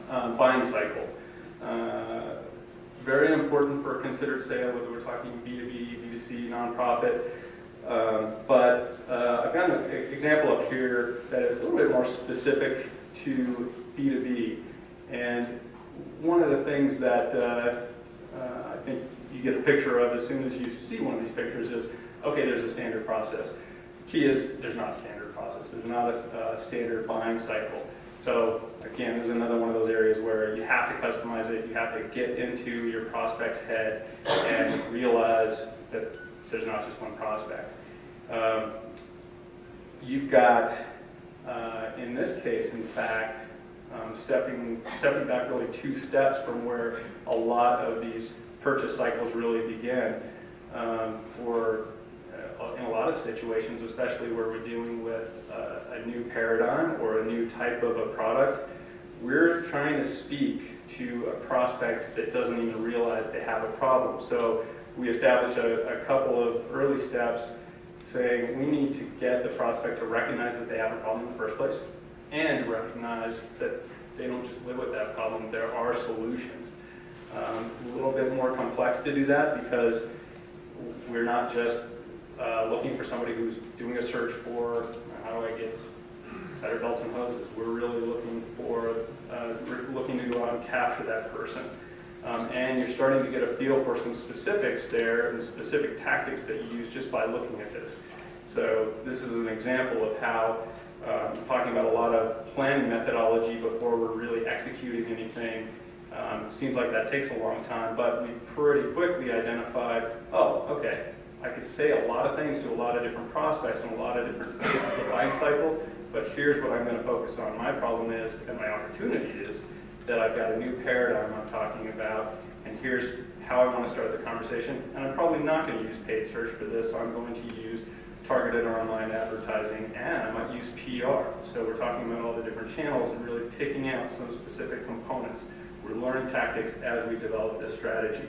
buying cycle. Very important for a considered sale, whether we're talking B2B, B2C, nonprofit. But I've got an example up here that is a little bit more specific to B2B. And one of the things that I think you get a picture of as soon as you see one of these pictures is, okay, there's a standard process. Key is there's not a standard process. There's not a standard buying cycle. So again, this is another one of those areas where you have to customize it. You have to get into your prospect's head and realize that there's not just one prospect. You've got, in this case, in fact, stepping back really 2 steps from where a lot of these purchase cycles really begin. In a lot of situations, especially where we're dealing with a new paradigm or a new type of a product, we're trying to speak to a prospect that doesn't even realize they have a problem. So we established a couple of early steps saying we need to get the prospect to recognize that they have a problem in the first place and recognize that they don't just live with that problem, there are solutions. A little bit more complex to do that because we're not just looking for somebody who's doing a search for how do I get better belts and hoses. We're really looking for, looking to go out and capture that person. And you're starting to get a feel for some specifics there and specific tactics that you use just by looking at this. So this is an example of how I'm talking about a lot of planning methodology before we're really executing anything. Seems like that takes a long time, but we pretty quickly identified, oh, okay, I could say a lot of things to a lot of different prospects and a lot of different phases of the buying cycle, but here's what I'm going to focus on. My problem is, and my opportunity is, that I've got a new paradigm I'm talking about, and here's how I want to start the conversation. And I'm probably not going to use paid search for this. I'm going to use targeted or online advertising, and I might use PR. So we're talking about all the different channels and really picking out some specific components. We're learning tactics as we develop this strategy.